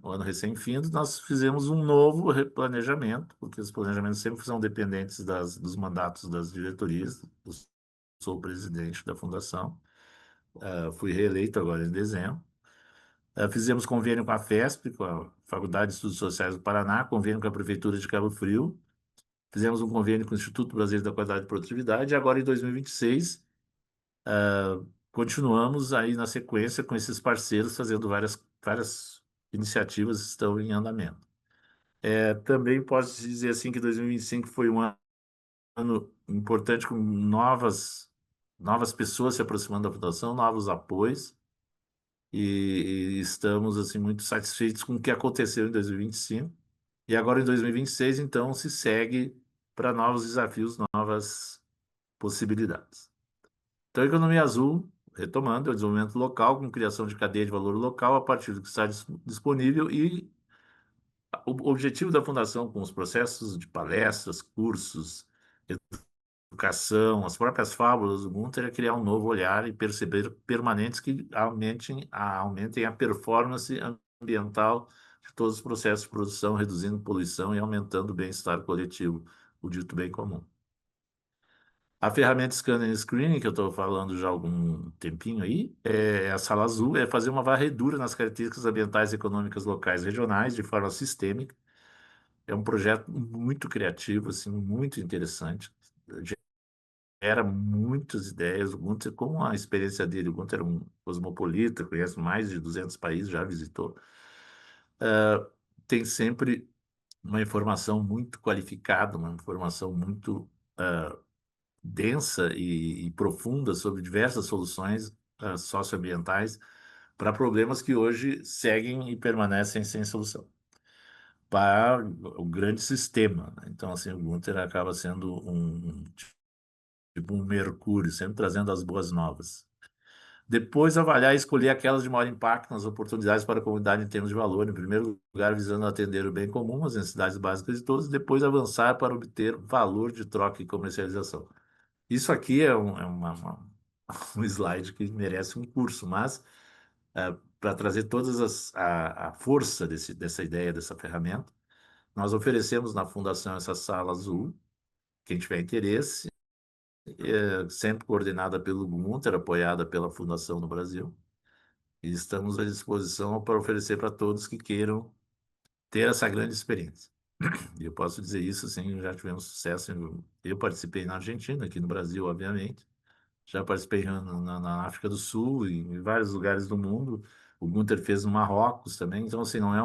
o ano recém-findo, nós fizemos um novo replanejamento, porque os planejamentos sempre são dependentes dos mandatos das diretorias. Eu sou o presidente da fundação, fui reeleito agora em dezembro. Fizemos convênio com a FESP, com a Faculdade de Estudos Sociais do Paraná, convênio com a Prefeitura de Cabo Frio, fizemos um convênio com o Instituto Brasileiro da Qualidade e Produtividade, e agora em 2026, continuamos aí na sequência com esses parceiros, fazendo várias iniciativas que estão em andamento. Também posso dizer assim que 2025 foi um ano importante, com novas pessoas se aproximando da fundação, novos apoios, e estamos assim muito satisfeitos com o que aconteceu em 2025. E agora em 2026, então, se segue para novos desafios, novas possibilidades. Então, a economia azul, retomando, é o desenvolvimento local com criação de cadeia de valor local a partir do que está disponível, e o objetivo da fundação com os processos de palestras, cursos, educação, as próprias fábulas do Gunther é criar um novo olhar e perceber permanentes que aumentem a performance ambiental de todos os processos de produção, reduzindo poluição e aumentando o bem-estar coletivo, o dito bem comum. A ferramenta Scanner and Screening, que eu estou falando já há algum tempinho aí, é a sala azul, é fazer uma varredura nas características ambientais e econômicas locais e regionais de forma sistêmica. É um projeto muito criativo, assim, muito interessante. Gera muitas ideias. O Gunther, com a experiência dele, o Gunther é um cosmopolita, conhece mais de 200 países, já visitou. Tem sempre uma informação muito qualificada, uma informação muito densa e profunda sobre diversas soluções socioambientais para problemas que hoje seguem e permanecem sem solução. Para o grande sistema, né? Então, assim, o Gunther acaba sendo tipo um mercúrio, sempre trazendo as boas novas. Depois, avaliar e escolher aquelas de maior impacto nas oportunidades para a comunidade em termos de valor, em primeiro lugar, visando atender o bem comum, as necessidades básicas de todos, e depois avançar para obter valor de troca e comercialização. Isso aqui um slide que merece um curso, mas para trazer a força dessa ideia, dessa ferramenta, nós oferecemos na Fundação essa sala azul, quem tiver interesse, sempre coordenada pelo Gunther, apoiada pela Fundação no Brasil, e estamos à disposição para oferecer para todos que queiram ter essa grande experiência. E eu posso dizer isso, sim, já tivemos sucesso. Eu participei na Argentina, aqui no Brasil, obviamente. Já participei na África do Sul, e em vários lugares do mundo. O Gunther fez no Marrocos também. Então, assim, não é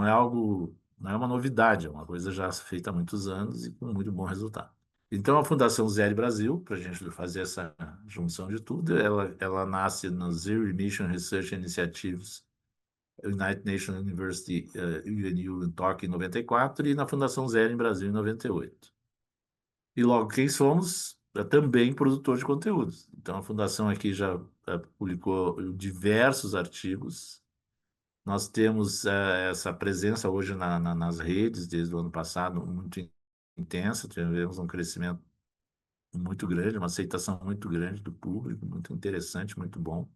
algo, não é uma novidade, é uma coisa já feita há muitos anos e com muito bom resultado. Então, a Fundação Zero Brasil, para a gente fazer essa junção de tudo, ela nasce no Zero Emission Research Initiatives, United Nations University, UNU, em Tóquio, em 94, e na Fundação Zero em Brasil, em 98. E logo, quem somos? É também produtor de conteúdos. Então, a Fundação aqui já publicou diversos artigos. Nós temos essa presença hoje nas redes, desde o ano passado, muito intensa. Tivemos um crescimento muito grande, uma aceitação muito grande do público, muito interessante, muito bom.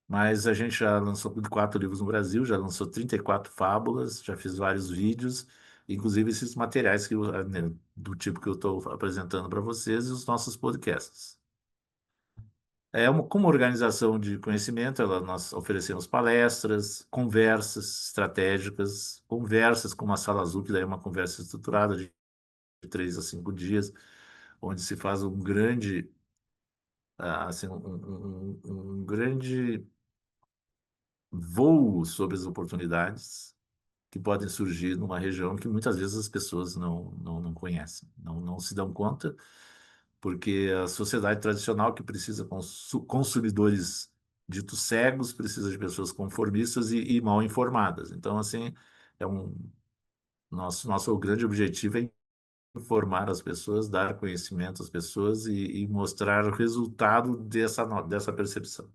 Mas a gente já lançou 4 livros no Brasil, já lançou 34 fábulas, já fiz vários vídeos, inclusive esses materiais né, do tipo que eu estou apresentando para vocês e os nossos podcasts. Como organização de conhecimento, nós oferecemos palestras, conversas estratégicas, conversas com uma sala azul, que daí é uma conversa estruturada de 3 a 5 dias, onde se faz um grande, assim, um grande voo sobre as oportunidades que podem surgir numa região que muitas vezes as pessoas não conhecem, não se dão conta, porque a sociedade tradicional que precisa consumidores ditos cegos, precisa de pessoas conformistas e mal informadas. Então, assim, é um nosso grande objetivo é informar as pessoas, dar conhecimento às pessoas e mostrar o resultado dessa percepção.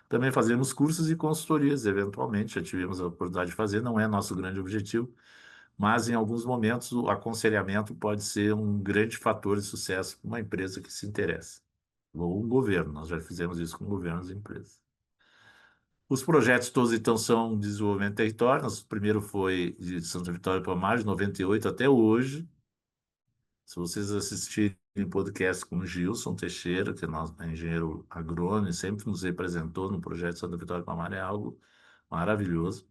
Também fazemos cursos e consultorias, eventualmente, já tivemos a oportunidade de fazer, não é nosso grande objetivo, mas em alguns momentos o aconselhamento pode ser um grande fator de sucesso para uma empresa que se interessa. Ou um governo, nós já fizemos isso com governos e empresas. Os projetos todos, então, são de desenvolvimento de território. Nosso primeiro foi de Santa Vitória para Mar, de 98 até hoje. Se vocês assistirem o podcast com o Gilson Teixeira, que é engenheiro agrônomo, e sempre nos representou no projeto Santa Vitória Palmar, é algo maravilhoso.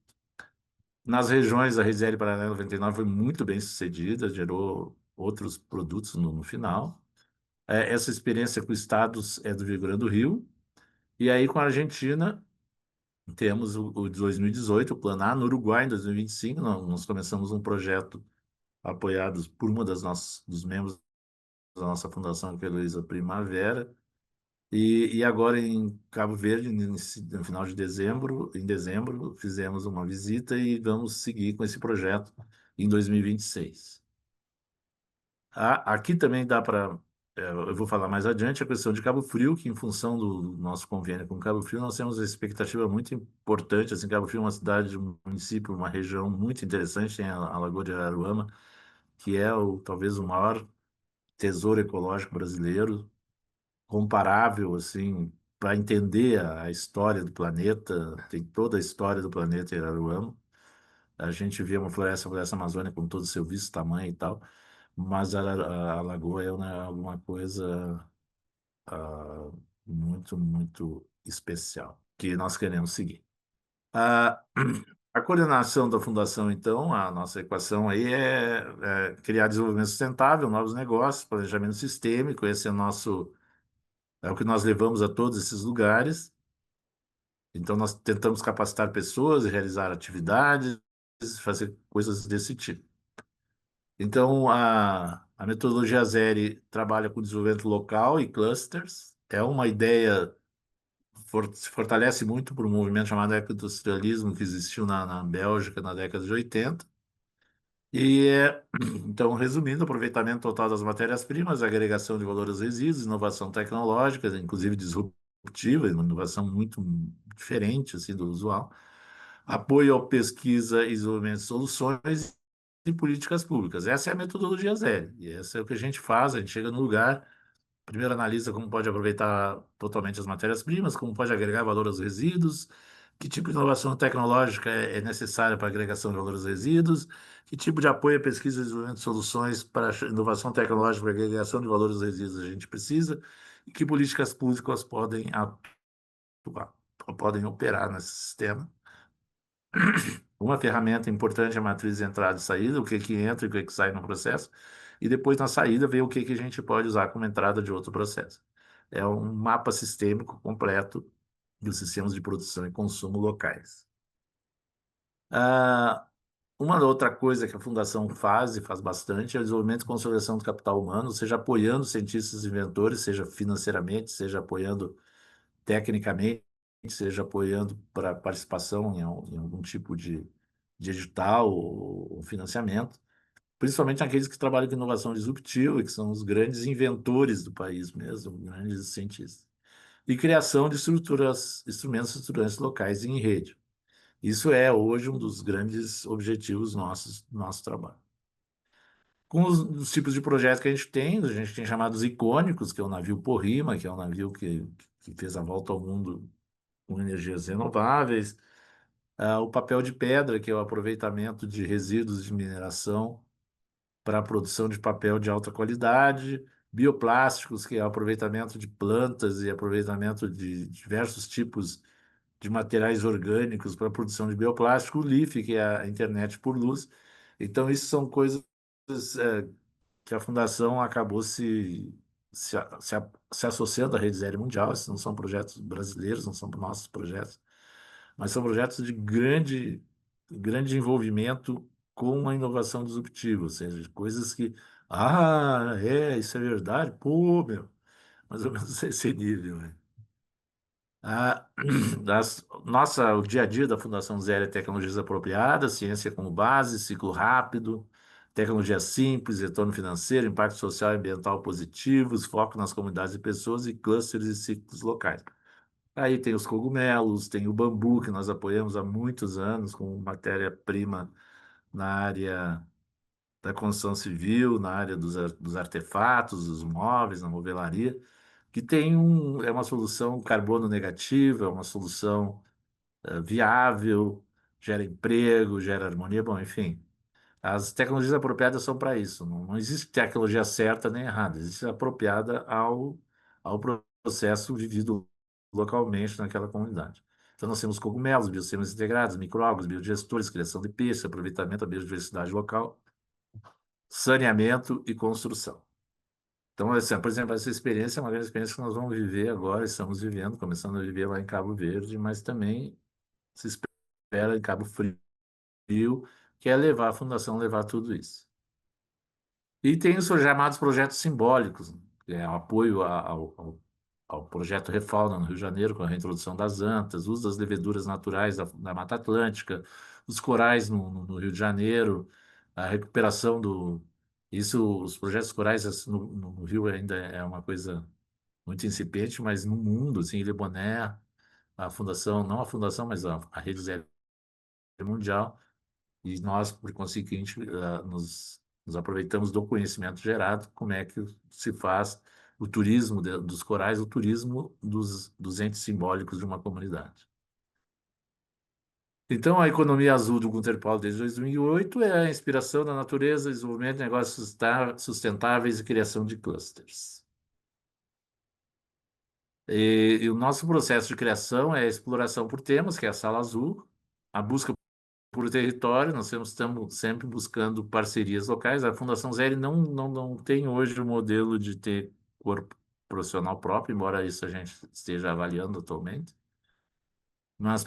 Nas regiões, a Rede Paraná 99 foi muito bem sucedida, gerou outros produtos no final. Essa experiência com estados é do Rio Grande do Rio. E aí, com a Argentina, temos o de 2018, o Plano A. No Uruguai, em 2025, nós começamos um projeto apoiados por uma dos membros da nossa fundação, que é a Heloísa Primavera, e agora em Cabo Verde, no final de dezembro, em dezembro, fizemos uma visita e vamos seguir com esse projeto em 2026. Aqui também dá para, eu vou falar mais adiante, a questão de Cabo Frio, que em função do nosso convênio com Cabo Frio, nós temos uma expectativa muito importante, assim, Cabo Frio é uma cidade, um município, uma região muito interessante, tem a Lagoa de Araruama, que é talvez o maior tesouro ecológico brasileiro, comparável, assim, para entender a história do planeta, tem toda a história do planeta em Araruama. A gente vê uma floresta amazônica com todo o seu visto, tamanho e tal, mas a Lagoa é alguma coisa ah, muito, muito especial que nós queremos seguir. A, a coordenação da fundação, então, a nossa equação aí é criar desenvolvimento sustentável, novos negócios, planejamento sistêmico, esse é o que nós levamos a todos esses lugares. Então, nós tentamos capacitar pessoas e realizar atividades, fazer coisas desse tipo. Então, a metodologia ZERE trabalha com desenvolvimento local e clusters. É uma ideia se fortalece muito por um movimento chamado ecoindustrialismo que existiu na Bélgica na década de 80. Então, resumindo, aproveitamento total das matérias-primas, agregação de valores resíduos, inovação tecnológica, inclusive disruptiva, uma inovação muito diferente assim, do usual, apoio à pesquisa e desenvolvimento de soluções e políticas públicas. Essa é a metodologia zero, e essa é o que a gente faz, a gente chega no lugar. Primeiro analisa como pode aproveitar totalmente as matérias-primas, como pode agregar valor aos resíduos, que tipo de inovação tecnológica é necessária para a agregação de valor aos resíduos, que tipo de apoio à pesquisa e desenvolvimento de soluções para a inovação tecnológica para a agregação de valor aos resíduos a gente precisa, e que políticas públicas podem atuar, podem operar nesse sistema. Uma ferramenta importante é a matriz de entrada e saída, o que que entra e o que que sai no processo, e depois na saída ver o que que a gente pode usar como entrada de outro processo. É um mapa sistêmico completo dos sistemas de produção e consumo locais. Ah, uma outra coisa que a Fundação faz, e faz bastante, é o desenvolvimento e consolidação do capital humano, seja apoiando cientistas e inventores, seja financeiramente, seja apoiando tecnicamente, seja apoiando para participação em algum tipo de edital ou financiamento, principalmente aqueles que trabalham com inovação disruptiva, que são os grandes inventores do país mesmo, grandes cientistas. E criação de instrumentos estruturantes locais em rede. Isso é hoje um dos grandes objetivos nossos do nosso trabalho. Com os tipos de projetos que a gente tem chamados icônicos, que é o navio Porrima, que é um navio que fez a volta ao mundo com energias renováveis, o papel de pedra, que é o aproveitamento de resíduos de mineração para a produção de papel de alta qualidade, bioplásticos, que é o aproveitamento de plantas e aproveitamento de diversos tipos de materiais orgânicos para a produção de bioplástico, o LIFE, que é a internet por luz. Então, isso são coisas que a Fundação acabou se associando à Rede Zero Mundial. Esses não são projetos brasileiros, não são nossos projetos, mas são projetos de grande envolvimento com a inovação disruptiva, ou seja, coisas que, isso é verdade, pô, meu, mais ou menos esse nível, né? A, o dia a dia da Fundação Zero é tecnologias apropriadas, ciência como base, ciclo rápido, tecnologia simples, retorno financeiro, impacto social e ambiental positivos, foco nas comunidades e pessoas e clusters e ciclos locais. Aí tem os cogumelos, tem o bambu, que nós apoiamos há muitos anos com matéria-prima na área da construção civil, na área dos artefatos, dos móveis, na movelaria, que é uma solução carbono negativa, é uma solução viável, gera emprego, gera harmonia, bom, enfim. As tecnologias apropriadas são para isso. Não existe tecnologia certa nem errada, existe apropriada ao processo vivido localmente naquela comunidade. Então, nós temos cogumelos, biosistemas integrados, micro-algas, biodigestores, criação de peixe, aproveitamento da biodiversidade local, saneamento e construção. Então, assim, por exemplo, essa experiência é uma grande experiência que nós vamos viver agora, estamos vivendo, começando a viver lá em Cabo Verde, mas também se espera em Cabo Frio, que é levar a fundação, levar tudo isso. E tem os chamados projetos simbólicos, que é o apoio ao projeto Refauna no Rio de Janeiro, com a reintrodução das antas, uso das leveduras naturais da Mata Atlântica, os corais no Rio de Janeiro, a recuperação do. Isso, os projetos corais assim, no Rio ainda é uma coisa muito incipiente, mas no mundo, assim, Ilha Boné, a fundação, não a fundação, mas a Rede Zero Mundial, e nós, por conseguinte, nos aproveitamos do conhecimento gerado, como é que se faz o turismo dos corais, o turismo dos entes simbólicos de uma comunidade. Então, a economia azul do Gunter Paul desde 2008 é a inspiração da natureza, desenvolvimento de negócios sustentáveis e criação de clusters. E o nosso processo de criação é a exploração por temas, que é a sala azul, a busca por território, nós estamos sempre buscando parcerias locais. A Fundação Zero não tem hoje o modelo de ter corpo profissional próprio, embora isso a gente esteja avaliando atualmente. Mas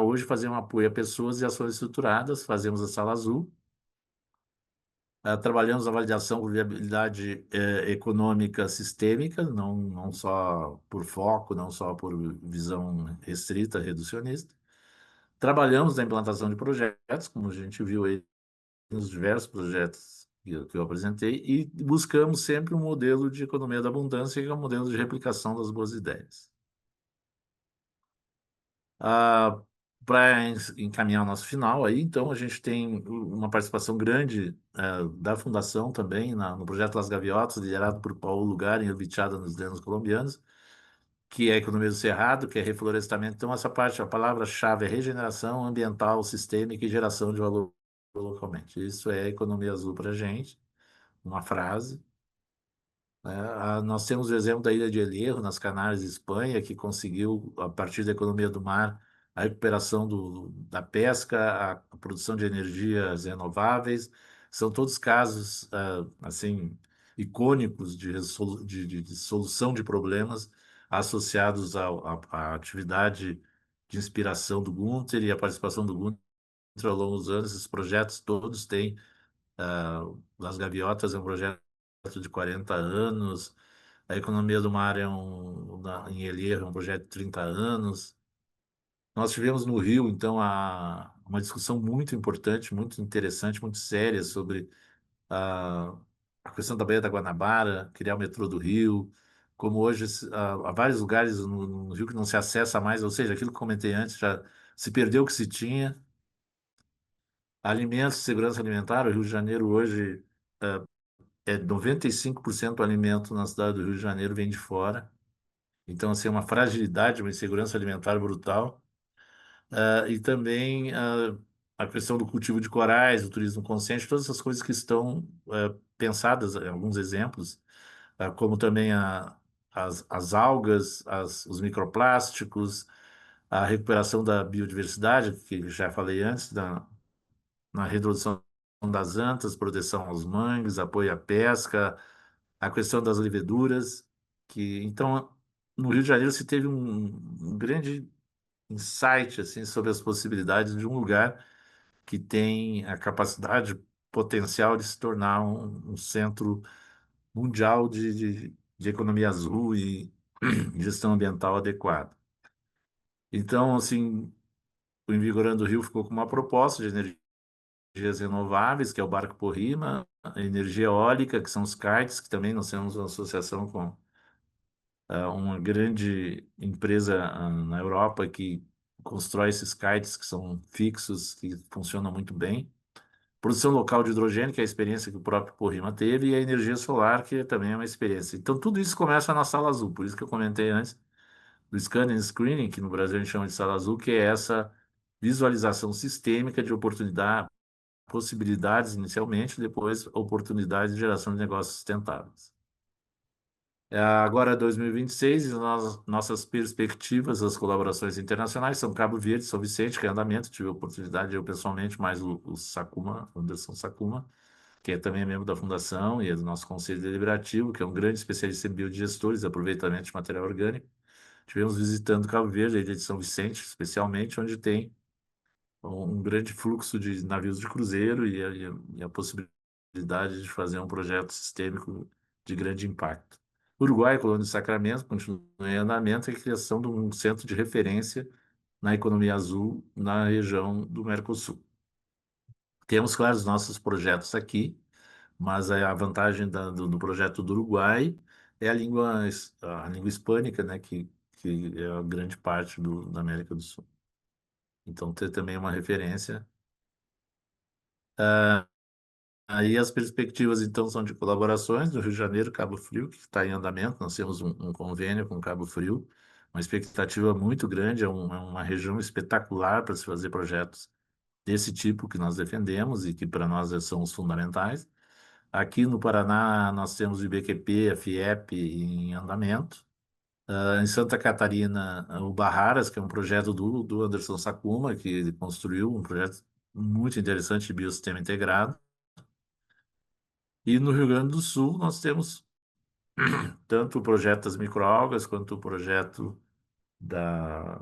hoje fazer um apoio a pessoas e ações estruturadas, fazemos a Sala Azul. Trabalhamos a validação por viabilidade econômica sistêmica, não só por foco, não só por visão restrita, reducionista. Trabalhamos na implantação de projetos, como a gente viu aí nos diversos projetos que eu apresentei, e buscamos sempre um modelo de economia da abundância, que é um modelo de replicação das boas ideias. Ah, para encaminhar o nosso final aí, então a gente tem uma participação grande da Fundação também no projeto Las Gaviotas, liderado por Paulo Lugar em Ubichada, nos Llanos Colombianos, que é a economia do cerrado, que é reflorestamento. Então essa parte, a palavra-chave é regeneração ambiental, sistêmica e geração de valor localmente. Isso é economia azul para a gente, uma frase. Nós temos o exemplo da Ilha de El Hierro, nas Canárias, Espanha, que conseguiu, a partir da economia do mar, a recuperação da pesca, a produção de energias renováveis. São todos casos, assim, icônicos de solução de problemas associados à atividade de inspiração do Gunther e a participação do Gunther ao longo dos anos. Esses projetos todos têm Las Gaviotas é um projeto de 40 anos, a Economia do Mar em Elier, é um projeto de 30 anos. Nós tivemos no Rio, então, uma discussão muito importante, muito interessante, muito séria sobre a, a questão da Baía da Guanabara, criar o metrô do Rio, como hoje há vários lugares no Rio que não se acessa mais, ou seja, aquilo que comentei antes, já se perdeu o que se tinha. Alimentos, segurança alimentar, o Rio de Janeiro hoje 95% do alimento na cidade do Rio de Janeiro vem de fora. Então, assim, é uma fragilidade, uma insegurança alimentar brutal. E também a questão do cultivo de corais, o turismo consciente, todas essas coisas que estão pensadas, alguns exemplos, como também as algas, os microplásticos, a recuperação da biodiversidade, que já falei antes, na redução das antas, proteção aos mangues, apoio à pesca, a questão das leveduras, que então no Rio de Janeiro se teve um grande insight assim sobre as possibilidades de um lugar que tem a capacidade potencial de se tornar um centro mundial de economia azul e gestão ambiental adequada. Então, assim, o Invigorando o Rio ficou com uma proposta de energias renováveis, que é o Barco Porrima, a energia eólica, que são os kites, que também nós temos uma associação com uma grande empresa na Europa que constrói esses kites que são fixos, que funcionam muito bem. Produção local de hidrogênio, que é a experiência que o próprio Porrima teve, e a energia solar, que também é uma experiência. Então, tudo isso começa na sala azul, por isso que eu comentei antes do scanning and screening, que no Brasil a gente chama de sala azul, que é essa visualização sistêmica de oportunidade, possibilidades inicialmente, depois oportunidades de geração de negócios sustentáveis. Agora, 2026, nossas perspectivas, as colaborações internacionais são Cabo Verde, São Vicente, que é andamento. Tive a oportunidade, eu pessoalmente, mais o Sakuma, Anderson Sakuma, que é também membro da fundação e é do nosso conselho deliberativo, que é um grande especialista em biodigestores e aproveitamento de material orgânico. Tivemos visitando Cabo Verde, a ilha de São Vicente, especialmente, onde tem um grande fluxo de navios de cruzeiro e a possibilidade de fazer um projeto sistêmico de grande impacto. Uruguai, Colônia de Sacramento, continua em andamento, e a criação de um centro de referência na economia azul na região do Mercosul. Temos, claro, os nossos projetos aqui, mas a vantagem do projeto do Uruguai é a língua hispânica, né, que é a grande parte da América do Sul. Então, ter também uma referência. Aí as perspectivas, então, são de colaborações no Rio de Janeiro, Cabo Frio, que está em andamento. Nós temos um convênio com Cabo Frio, uma expectativa muito grande, é uma região espetacular para se fazer projetos desse tipo que nós defendemos e que para nós são os fundamentais. Aqui no Paraná, nós temos o IBQP, a FIEP em andamento. Em Santa Catarina, o Barraras, que é um projeto do Anderson Sacuma, que ele construiu um projeto muito interessante de biossistema integrado. E no Rio Grande do Sul, nós temos tanto o projeto das microalgas, quanto o projeto da,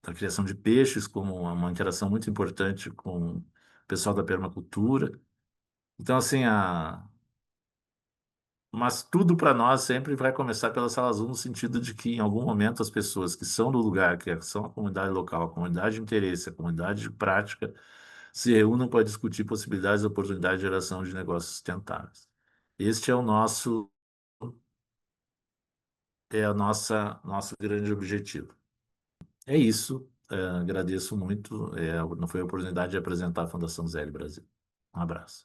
da criação de peixes, como uma interação muito importante com o pessoal da permacultura. Então, assim, mas tudo para nós sempre vai começar pela Sala Azul, no sentido de que, em algum momento, as pessoas que são do lugar, que são a comunidade local, a comunidade de interesse, a comunidade de prática, se reúnam para discutir possibilidades e oportunidades de geração de negócios sustentáveis. Este é o nosso grande objetivo. É isso. Agradeço muito. Não foi a oportunidade de apresentar a Fundação Zélio Brasil. Um abraço.